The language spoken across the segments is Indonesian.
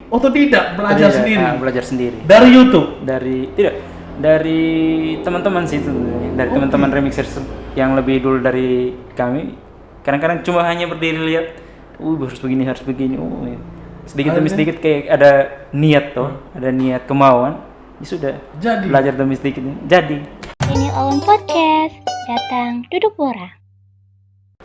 Otodidak, belajar sendiri. Belajar sendiri. Dari YouTube. Dari teman-teman sih itu, dari teman-teman remixer yang lebih dulu dari kami. Kadang-kadang cuma hanya berdiri lihat, harus begini, ya. Sedikit demi sedikit kayak ada niat ada niat kemauan, ya sudah. Jadi. Belajar demi sedikit, jadi. Ini Owen Podcast, datang duduk borak.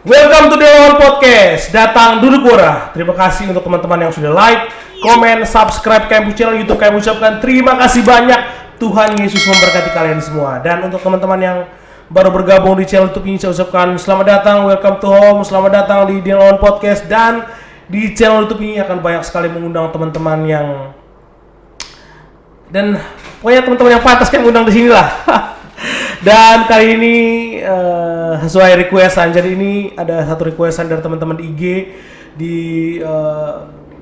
Welcome to the Owen Podcast, datang duduk borak. Terima kasih untuk teman-teman yang sudah like, komen, subscribe kami channel YouTube. Kami ucapkan terima kasih banyak. Tuhan Yesus memberkati kalian semua. Dan untuk teman-teman yang baru bergabung di channel YouTube ini, saya ucapkan selamat datang, welcome to home, selamat datang di Owen Podcast. Dan di channel YouTube ini akan banyak sekali mengundang teman-teman yang pokoknya teman-teman yang pantas kami undang di sini lah. Dan kali ini sesuai requestan. Jadi ini ada satu requestan dari teman-teman di IG, di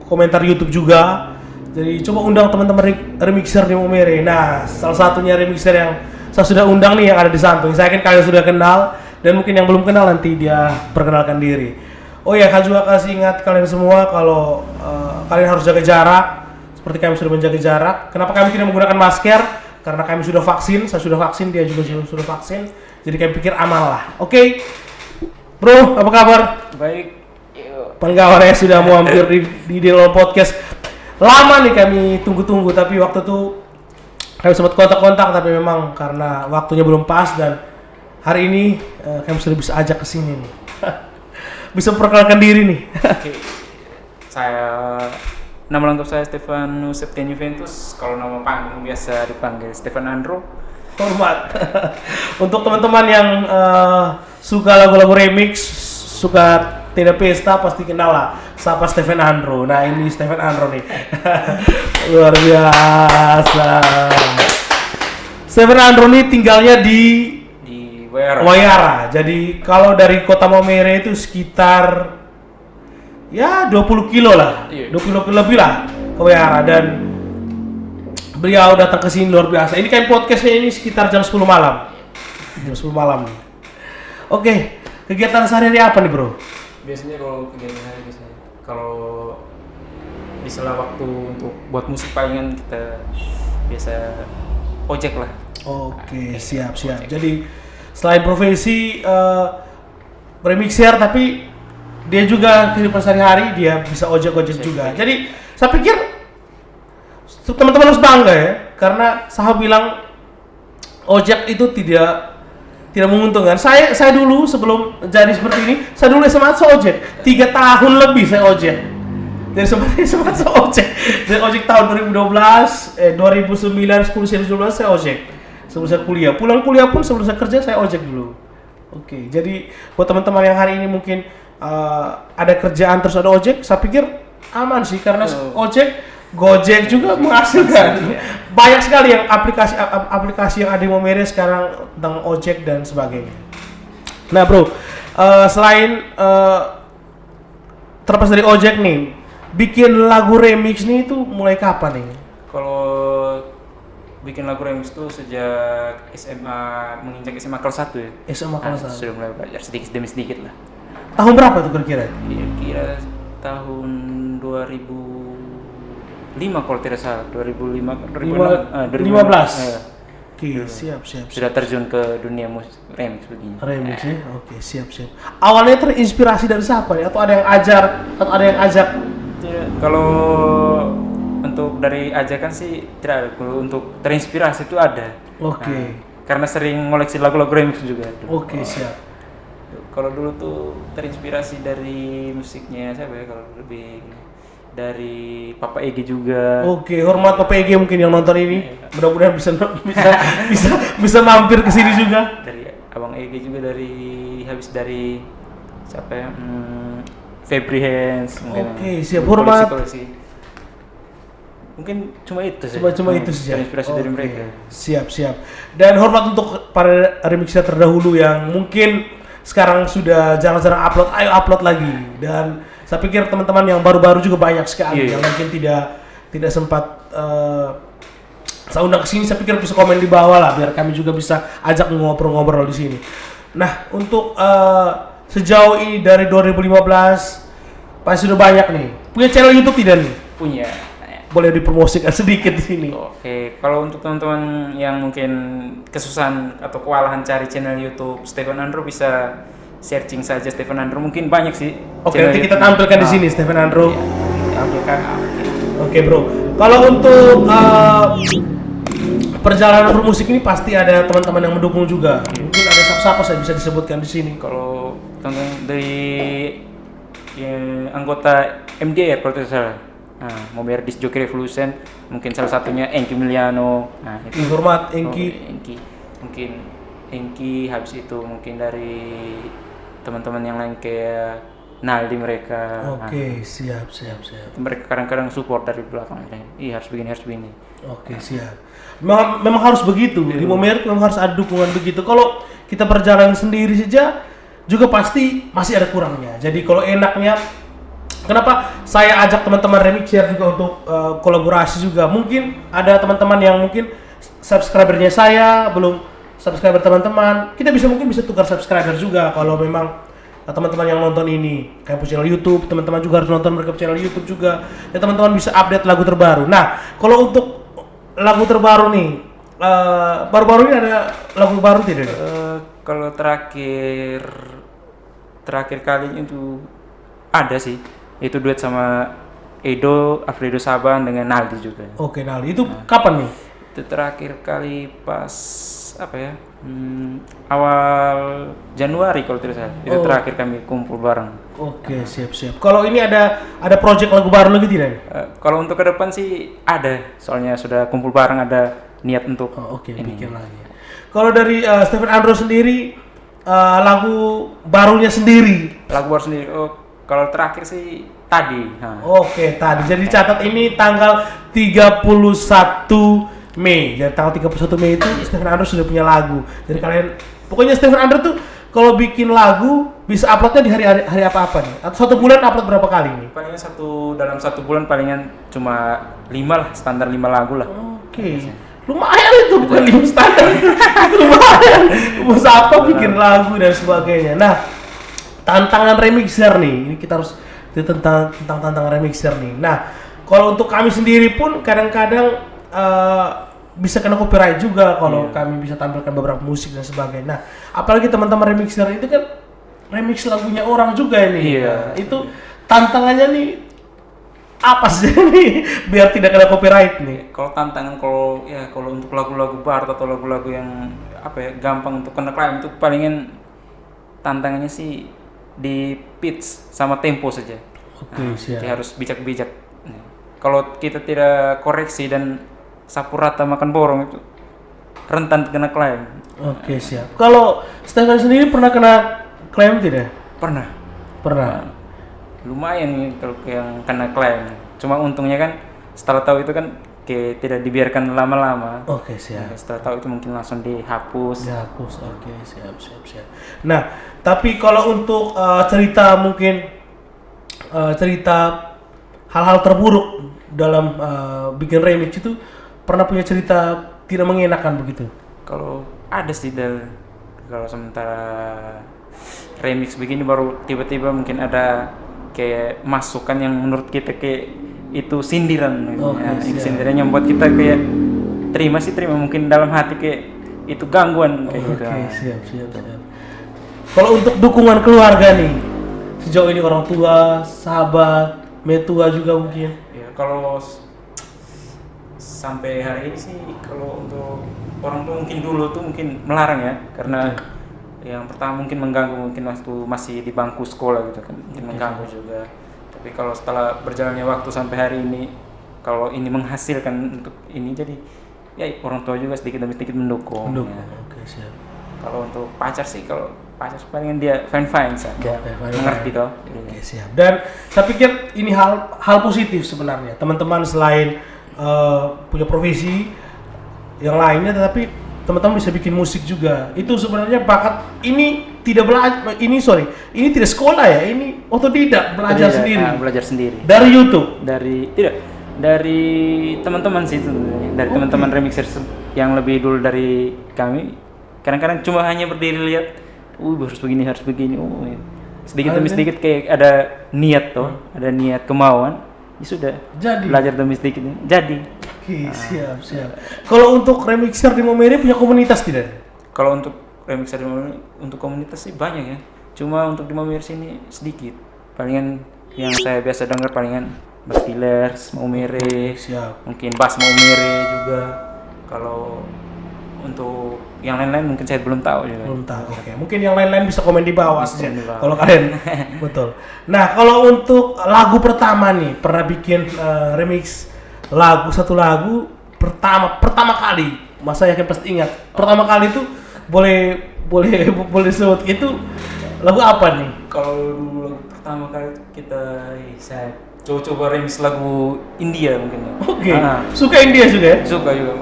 komentar YouTube juga. Jadi coba undang teman-teman remixer di Momere. Nah, salah satunya remixer yang saya sudah undang nih yang ada di samping. Saya yakin kalian sudah kenal, dan mungkin yang belum kenal nanti dia perkenalkan diri. Oh ya, saya juga kasih ingat kalian semua kalau kalian harus jaga jarak seperti kami sudah menjaga jarak. Kenapa kami tidak menggunakan masker? Karena kami sudah vaksin, saya sudah vaksin, dia juga sudah vaksin. Jadi kami pikir aman lah. Oke. Bro, apa kabar? Baik. Penggawarannya sudah mau hampir di Owen Podcast. Lama nih kami tunggu-tunggu, tapi waktu itu kami sempat kontak-kontak, tapi memang karena waktunya belum pas, dan hari ini kami sudah bisa ajak ke sini nih. Bisa memperkenalkan diri nih. Oke. Nama lengkap saya Stefanus Septian Juventus. Kalau nama panggung biasa dipanggil Stefan Andro. Hormat. Untuk teman-teman yang suka lagu-lagu remix, suka tidak pesta, pasti kenal lah siapa Stefan Andro. Nah, ini Stefan Andro nih. Luar biasa. Stefan Andro nih tinggalnya di Wayara. Jadi kalau dari kota Momere itu sekitar ya 20 kilo lah. 20 kilo lebih lah ke Wayara, dan beliau datang ke sini luar biasa. Ini kan podcastnya ini sekitar jam 10 malam. Jam 10 malam nih. Oke, kegiatan sehari-hari apa nih, Bro? Biasanya kalau kegiatan hari biasanya kalau di sela waktu untuk buat musik palingan kita biasa ojek lah. Oke, siap. Jadi selain profesi remixer, tapi dia juga kehidupan sehari-hari dia bisa ojek juga. Jadi saya pikir teman-teman harus bangga ya, karena saya bilang ojek itu tidak menguntungkan. Saya dulu sebelum jadi seperti ini, saya dulu SMA saya ojek 3 tahun lebih saya ojek. Dari SMA saya ojek. Dari ojek tahun 2012, 2009, 10, 11 saya ojek. Sebelum saya kuliah, pulang kuliah pun sebelum saya kerja saya ojek dulu. Oke, jadi buat teman-teman yang hari ini mungkin ada kerjaan terus ada ojek, saya pikir aman sih, karena ojek Gojek juga menghasilkan banyak sekali yang aplikasi yang ada di Momere sekarang tentang ojek dan sebagainya. Nah, Bro, selain terlepas dari ojek nih, bikin lagu remix nih itu mulai kapan nih? Kalau bikin lagu remix itu sejak SMA, menginjak SMA kelas 1 ya. SMA kelas 1. Sudah mulai belajar sedikit demi sedikit lah. Tahun berapa tuh kira-kira? Kira tahun 2005 kalau tidak salah, 2015. Oke, siap. Sudah terjun ke dunia musik remix begini. Remix ya? Oke, siap. Awalnya terinspirasi dari siapa nih? Atau ada yang ajar, atau ada yang ajak? Kalau untuk dari ajakan sih tidak ada. Kalau untuk terinspirasi itu ada. Oke. Karena sering ngoleksi lagu-lagu remix juga. Oke, siap. Kalau dulu tuh terinspirasi dari musiknya siapa ya? Kalau lebih dari Papa Ege juga. Oke, hormat Papa Ege mungkin yang nonton ini. Mudah-mudahan bisa mampir ke sini juga. Dari Abang Ege juga, habis dari siapa ya? Febri Hands. Oke, siap, hormat. Mungkin cuma itu sih. Cuma itu saja. Terinspirasi dari mereka. Siap. Dan hormat untuk para remixer terdahulu yang mungkin sekarang sudah jarang-jarang upload. Ayo upload lagi. Dan saya pikir teman-teman yang baru-baru juga banyak sekali yang mungkin tidak sempat saya undang ke sini. Saya pikir bisa komen di bawah lah, biar kami juga bisa ajak ngobrol-ngobrol di sini. Nah, untuk sejauh ini dari 2015 pasti sudah banyak nih. Punya channel YouTube tidak nih? Punya. boleh dipromosikan sedikit di sini. Oke, kalau untuk teman-teman yang mungkin kesusahan atau kewalahan cari channel YouTube Stephen Andrew, bisa searching saja Stephen Andrew, mungkin banyak sih. Oke, channel nanti kita YouTube. tampilkan di sini Stephen Andrew. Iya. Tampilkan. Oke bro, kalau untuk perjalanan bermusik ini pasti ada teman-teman yang mendukung juga. Mungkin ada siapa saya bisa disebutkan di sini. Kalau teman-teman dari anggota MDR kalau tidak salah, mau bayar Disc Jockey Revolution, mungkin salah satunya Enki Miliano. Nah, itu. Hormat Enki. Enki. Mungkin Enki, habis itu mungkin dari teman-teman yang lain kayak Naldi mereka. Oke, siap. Mereka kadang-kadang support dari belakang. Iya, harus begini. Oke, siap. Memang harus begitu. Di Momerik memang harus ada dukungan begitu. Kalau kita berjalan sendiri saja juga pasti masih ada kurangnya. Jadi kalau enaknya, kenapa saya ajak teman-teman Remixer juga untuk kolaborasi juga. Mungkin ada teman-teman yang mungkin subscribernya saya belum subscriber teman-teman. Kita mungkin bisa tukar subscriber juga kalau memang teman-teman yang nonton ini kayak channel YouTube, teman-teman juga harus nonton mereka channel YouTube juga. Ya teman-teman bisa update lagu terbaru. Nah, kalau untuk lagu terbaru nih, baru-baru ini ada lagu baru tidak? Kalau terakhir kali itu ada sih, itu duet sama Alfredo Saban dengan Naldi juga. Oke, Naldi itu kapan nih? Itu terakhir kali pas apa ya, awal Januari kalau tidak salah. Itu terakhir kami kumpul bareng. Oke, siap. Kalau ini ada project lagu baru lagi tidak? Kalau untuk ke depan sih ada, soalnya sudah kumpul bareng, ada niat untuk bikin lagi. Kalau dari Stephen Andrew sendiri, lagu barunya sendiri. Lagu baru sendiri. Kalau terakhir sih tadi. Oke, tadi. Jadi catat ini tanggal 31 Mei. Jadi tanggal 31 Mei itu Stephen Andrew sudah punya lagu. Jadi kalian, pokoknya Stephen Andrew tuh kalau bikin lagu bisa uploadnya di hari apa nih? Atau satu bulan upload berapa kali nih? Palingan dalam satu bulan palingan cuma 5 lah, standar 5 lagu lah. Oke. Lumayan itu, bukan 5 standar. Lumayan. Bisa apa bikin lagu dan sebagainya. Nah, tantangan remixer nih. Ini kita harus tentang tantangan remixer nih. Nah, kalau untuk kami sendiri pun kadang-kadang bisa kena copyright juga kalau kami bisa tampilkan beberapa musik dan sebagainya. Nah, apalagi teman-teman remixer itu kan remix lagunya orang juga ini. Iya. Nah, itu tantangannya nih apa sih nih biar tidak kena copyright nih? Kalau tantangan kalau untuk lagu-lagu barat atau lagu-lagu yang gampang untuk kena klaim, itu palingan tantangannya sih di pitch sama tempo saja. Oke, siap. Jadi harus bijak-bijak. Kalau kita tidak koreksi dan sapu rata makan borong, itu rentan kena klaim. Oke, siap. Kalau Stephen sendiri pernah kena klaim tidak? Pernah. Lumayan nih kalau yang kena klaim. Cuma untungnya kan setelah tahu itu kan tidak dibiarkan lama-lama. Oke, siap. Setelah tahu itu mungkin langsung dihapus. Oke, siap. Nah, tapi kalau untuk cerita hal-hal terburuk dalam bikin remix itu, pernah punya cerita tidak mengenakan begitu? Kalau ada sih, kalau sementara remix begini baru tiba-tiba mungkin ada kayak masukan yang menurut kita kayak itu sindiran. Itu sindiran yang membuat kita kayak terima mungkin dalam hati kayak itu gangguan kayak gitu. Oke, siap. Kalau untuk dukungan keluarga nih, sejauh ini orang tua, sahabat, metua juga mungkin. Ya, kalau sampai hari ini sih, kalau untuk orang tua mungkin dulu tuh mungkin melarang ya, karena yang pertama mungkin mengganggu, mungkin waktu masih di bangku sekolah gitu kan, mungkin mengganggu juga. Tapi kalau setelah berjalannya waktu sampai hari ini, kalau ini menghasilkan untuk ini, jadi ya orang tua juga sedikit demi sedikit mendukung. Ya. Oke, siap. Kalau untuk pacar sih, kalau pacar palingan dia fine saja, mengerti toh. Oke, siap. Dan saya pikir ini hal positif sebenarnya. Teman-teman selain punya profesi yang lainnya, tetapi teman-teman bisa bikin musik juga. Itu sebenarnya bakat. Ini tidak ini tidak sekolah ya. Ini otodidak, belajar sendiri. Dari YouTube. Dari teman-teman sih sebenarnya. Dari teman-teman remixer yang lebih dulu dari kami. Kadang-kadang cuma hanya berdiri lihat, harus begini. Sedikit demi sedikit kayak ada niat ada niat, kemauan. ya sudah. Jadi. Belajar demi sedikit jadi. Oke, siap. Kalau untuk remixer di Momere punya komunitas tidak? Kalau untuk remixer di Momere, untuk komunitas sih banyak ya. Cuma untuk di Momere sini sedikit. Palingan yang saya biasa dengar palingan Bass Killers, Momere, Siap. mungkin Bass Momere juga. Kalau untuk yang lain-lain mungkin saya belum tahu juga. Belum tahu. Oke. Mungkin yang lain-lain bisa komen di bawah saja. Komen di bawah. Kalau kalian betul. Nah, kalau untuk lagu pertama nih, pernah bikin remix satu lagu pertama kali. Mas saya yakin pasti ingat. Pertama kali itu boleh sebut itu lagu apa nih? Kalau dulu pertama kali saya coba remix lagu India mungkin. Oke. Suka India juga ya? Suka juga.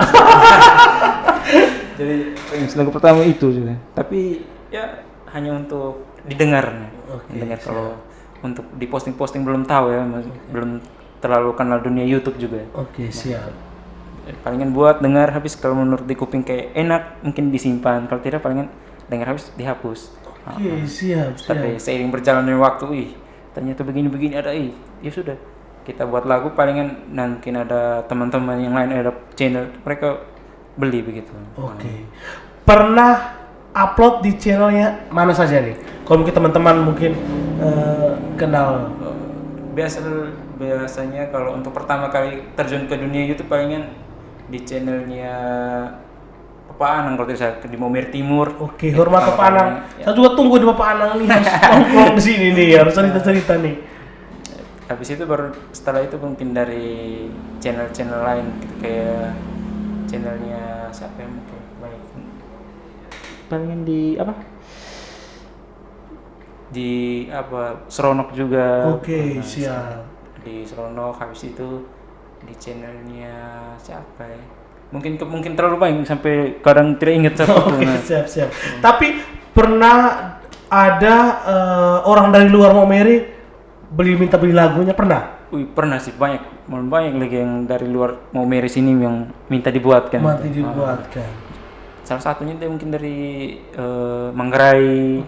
Jadi remix lagu pertama itu juga. Tapi ya hanya untuk didengar. Didengar kalau untuk diposting belum tahu ya, belum terlalu kenal dunia YouTube juga. Oke, siap. Palingan buat dengar habis kalau menurut di kuping kayak enak mungkin disimpan, kalau tidak palingan dengar habis dihapus. Oke, siap. Tapi seiring berjalannya waktu, ternyata begini ada, ya sudah kita buat lagu palingan mungkin ada teman-teman yang lain ada channel mereka beli begitu. Oke. Pernah upload di channelnya mana saja nih? Kalau mungkin teman-teman mungkin kenal. Biasanya kalau untuk pertama kali terjun ke dunia YouTube palingan di channelnya Papa Anang kalau tidak salah di Momere Timur. Oke, hormat Papa Anang. Saya juga tunggu di Papa Anang nih, harus nongkrong di sini nih, harus cerita-cerita nih. Habis itu baru setelah itu mungkin dari channel-channel lain gitu, kayak channelnya siapa yang mungkin baik. Palingan di Seronok juga. Oke, siap. Di Seronok, habis itu di channelnya siapa ya? Mungkin terlalu banyak sampai kadang tidak ingat satu. Oke, siap. Tapi pernah ada orang dari luar Momere minta beli lagunya, pernah? Pernah sih, banyak lagi yang dari luar Momere sini yang minta dibuatkan. Salah satunya dia mungkin dari Manggarai,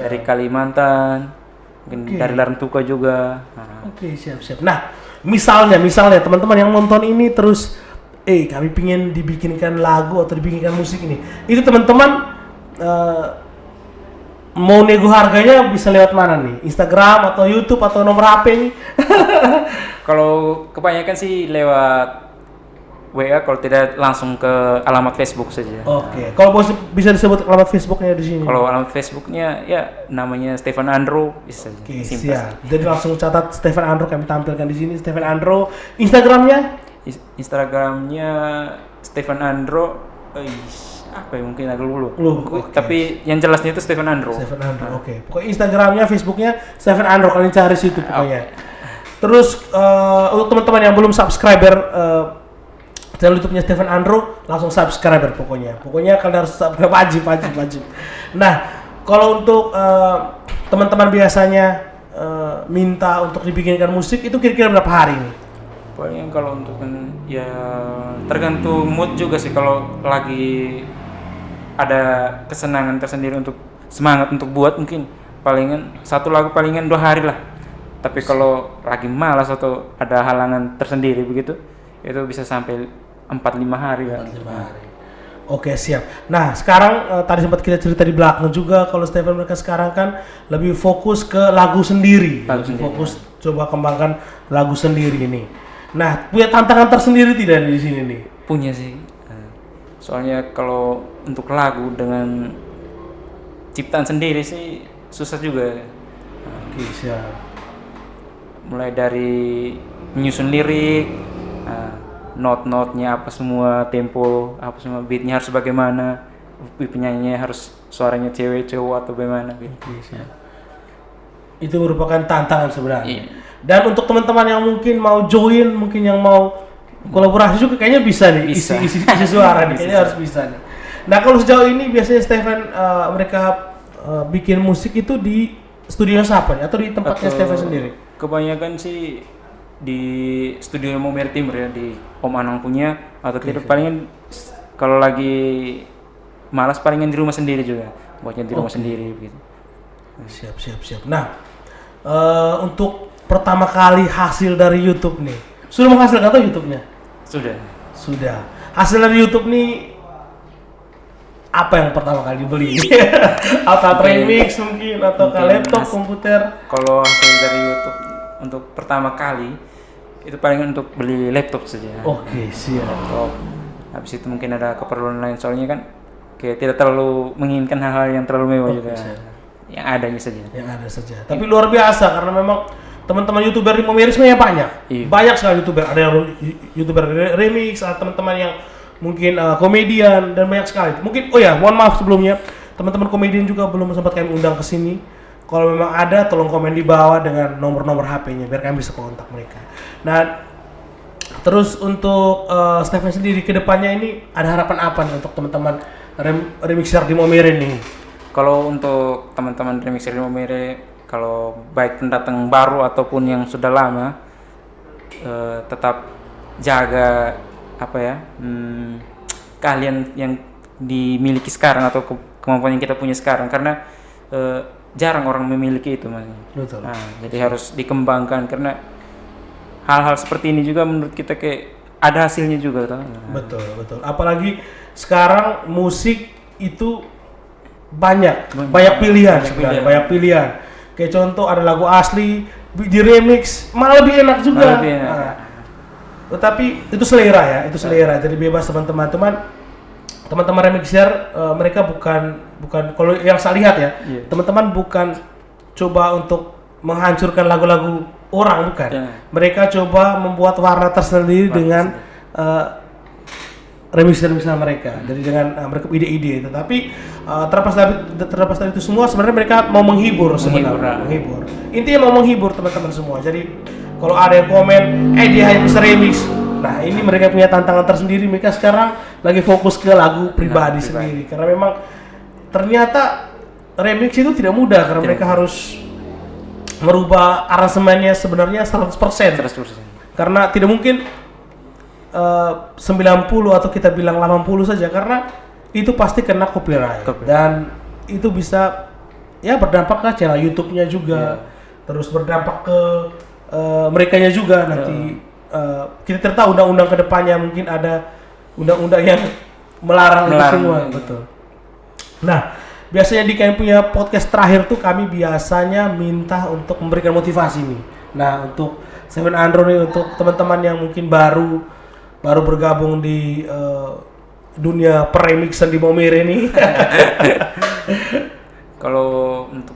dari Kalimantan, mungkin dari Larantuka juga. Oke, siap. Nah, misalnya teman-teman yang nonton ini terus kami pingin dibikinkan lagu atau dibikinkan musik ini. Itu teman-teman mau nego harganya bisa lewat mana nih? Instagram atau YouTube atau nomor HP nih? Kalau kebanyakan sih lewat WA, kalau tidak langsung ke alamat Facebook saja. Oke. Kalau bisa disebut alamat Facebooknya di sini? Kalau alamat Facebooknya ya namanya Stefan Andro bisa. Oke, siap. Jadi langsung catat Stefan Andro, kami tampilkan di sini Stefan Andro. Instagramnya Stefan Andro. Apa ya, mungkin agak dulu. Okay. Tapi yang jelasnya itu Stefan Andro. Oke. Pokoknya Instagramnya, Facebooknya Stefan Andro, kalian cari situ pokoknya. Terus untuk teman-teman yang belum subscriber channel YouTube-nya Stefan Andro, langsung subscriber pokoknya. Pokoknya kalian harus subscribe, wajib. Nah, kalau untuk teman-teman biasanya minta untuk dibikinkan musik itu kira-kira berapa hari nih? Paling kalau untuk ya tergantung mood juga sih. Kalau lagi ada kesenangan tersendiri untuk semangat untuk buat, mungkin palingan satu lagu palingan 2 hari lah. Tapi kalau lagi malas atau ada halangan tersendiri begitu, itu bisa sampai 4-5 hari kan. 4-5 hari. Oke, siap. Nah, sekarang tadi sempat kita cerita di belakang juga kalau Stefan mereka sekarang kan lebih fokus ke lagu sendiri. Fokus coba kembangkan lagu sendiri ini. Nah, punya tantangan tersendiri tidak di sini nih? Punya sih. Soalnya kalau untuk lagu dengan ciptaan sendiri sih susah juga. Oke, siap. Mulai dari menyusun lirik, not-notnya apa semua, tempo apa semua, beatnya harus bagaimana, penyanyinya harus suaranya cewek cowok atau bagaimana gitu. Itu merupakan tantangan sebenarnya. Iya. Dan untuk teman-teman yang mungkin mau join, mungkin yang mau kolaborasi juga kayaknya bisa nih, isi suara nih, kayaknya harus bisa nih. Nah, kalau sejauh ini biasanya Stefan mereka bikin musik itu di studio siapa nih? Atau di tempatnya Stefan sendiri? Kebanyakan sih di studio Momere Timur ya, di Om Anang punya, atau tidak palingan kalau lagi malas palingan di rumah sendiri juga, buatnya di rumah sendiri gitu. Siap. Nah, untuk pertama kali hasil dari YouTube nih? Sudah menghasilkan atau YouTube-nya? Sudah. Hasil dari YouTube nih apa yang pertama kali dibeli? Atau remix mungkin atau ke laptop, komputer? Kalau hasil dari YouTube untuk pertama kali itu paling untuk beli laptop saja. Oke, siap. Laptop. Habis itu mungkin ada keperluan lain, soalnya kan kayak tidak terlalu menginginkan hal-hal yang terlalu mewah juga. Yang adanya saja. Yang ada saja. Tapi luar biasa karena memang teman-teman YouTuber di Momere sebenarnya banyak. Iya. Banyak sekali YouTuber. Ada yang YouTuber remix, ada teman-teman yang mungkin komedian dan banyak sekali. Mungkin mohon maaf sebelumnya, teman-teman komedian juga belum sempat kami undang ke sini. Kalau memang ada, tolong komen di bawah dengan nomor-nomor HP-nya biar kami bisa kontak mereka. Nah, terus untuk Stephen sendiri ke depannya ini ada harapan apa nih untuk teman-teman remixer di Momere nih? Kalau untuk teman-teman remixer di Momere, kalau baik pendatang baru ataupun yang sudah lama, tetap jaga keahlian yang dimiliki sekarang atau kemampuan yang kita punya sekarang, karena jarang orang memiliki itu, Mas. Betul. Nah, jadi harus dikembangkan karena hal-hal seperti ini juga menurut kita kayak ada hasilnya juga, toh. Betul. Apalagi sekarang musik itu banyak pilihan sebenarnya, banyak pilihan. Kayak contoh ada lagu asli di remix malah lebih enak juga. Nah, tetapi itu selera ya, Jadi bebas teman-teman remixer, mereka bukan kalau yang saya lihat ya, teman-teman bukan coba untuk menghancurkan lagu-lagu orang, bukan. Mereka coba membuat warna tersendiri dengan remixer mereka, jadi dengan mereka ide-ide. Tetapi terlepas dari itu semua, sebenarnya mereka mau menghibur. Intinya mau menghibur teman-teman semua. Jadi kalau ada yang komen, dia hanya bisa remix. Nah, ini mereka punya tantangan tersendiri. Mereka sekarang lagi fokus ke lagu pribadi sendiri. Karena memang ternyata remix itu tidak mudah karena mereka harus merubah aransemennya sebenarnya 100%. Karena tidak mungkin 90 atau kita bilang 80 saja, karena itu pasti kena copyright. Dan itu bisa berdampak ke channel YouTube-nya juga, terus berdampak ke merekanya juga nanti. Kita tidak tahu undang-undang kedepannya, mungkin ada undang-undang yang melarang itu semua. Betul. Nah, biasanya di kami punya podcast terakhir tuh kami biasanya minta untuk memberikan motivasi nih. Nah, untuk Stephen Andro nih, untuk teman-teman yang mungkin baru bergabung di dunia peremixan di Momere nih. Kalau untuk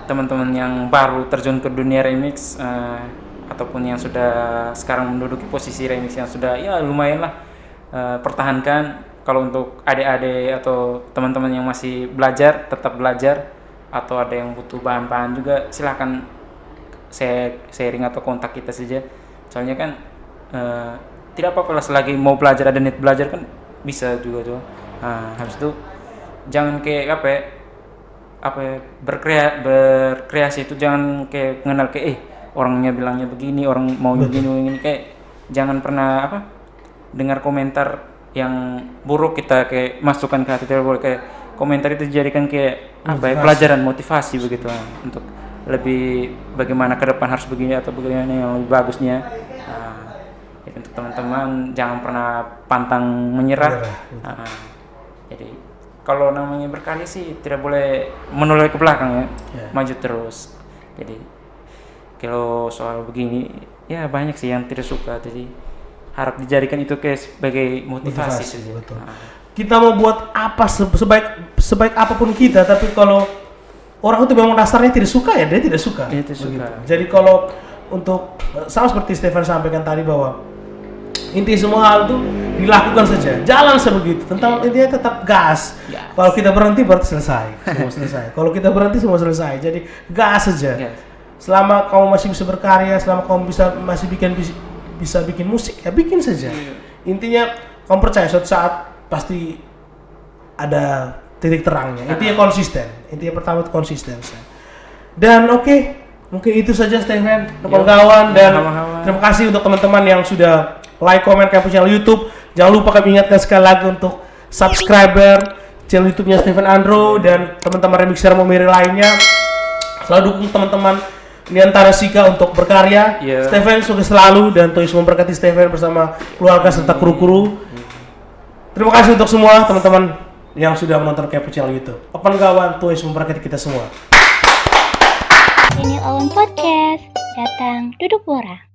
teman-teman yang baru terjun ke dunia remix, ataupun yang sudah sekarang menduduki posisi remix yang sudah lumayan lah, pertahankan. Kalau untuk adik-adik atau teman-teman yang masih belajar, tetap belajar, atau ada yang butuh bahan-bahan juga, silakan sharing atau kontak kita saja. Soalnya kan tidak apa-apa lah, selagi mau belajar, ada net belajar kan bisa juga tuh. Habis itu jangan kayak berkreasi itu jangan kayak mengenal kayak orangnya bilangnya begini, orang maunya begini, kayak jangan pernah dengar komentar yang buruk kita kayak masukkan ke hati. Tidak boleh, kayak komentar itu dijadikan kayak pelajaran, motivasi begitu, untuk lebih bagaimana ke depan harus begini atau bagaimana yang lebih bagusnya. Jadi untuk teman-teman jangan pernah pantang menyerah. Jadi kalau namanya berkarya sih tidak boleh menoleh ke belakang maju terus. Jadi kalau soal begini banyak sih yang tidak suka, jadi harap dijadikan itu sebagai motivasi sih. Betul. Kita mau buat apa sebaik apapun kita, tapi kalau orang itu memang dasarnya tidak suka, dia tidak suka. Jadi kalau untuk sama seperti Stephen sampaikan tadi, bahwa inti semua hal itu dilakukan saja, jalan sebegitu. Intinya tetap gas. Kalau kita berhenti berarti semua selesai. Kalau kita berhenti semua selesai. Jadi gas saja. Selama kamu masih bisa berkarya, selama kamu masih bisa bikin musik, bikin saja. Intinya kamu percaya suatu saat pasti ada titik terangnya. Intinya konsisten. Intinya pertama itu konsisten. Dan mungkin itu saja Stephen, kawan-kawan, dan terima kasih untuk teman-teman yang sudah like, komen kami channel YouTube. Jangan lupa kami ingatkan sekali lagi untuk subscriber channel YouTube-nya Stephen Andro dan teman-teman remixer Momere lainnya. Selalu dukung teman-teman Niantara Sika untuk berkarya. Iya. Steven sukses selalu dan Tuhan Yesus memberkati Steven bersama keluarga serta kru-kru. Terima kasih untuk semua teman-teman yang sudah menonton Kepo Channel YouTube. Open kawan, Tuhan Yesus memberkati kita semua. Ini Owen Podcast, datang duduk borak.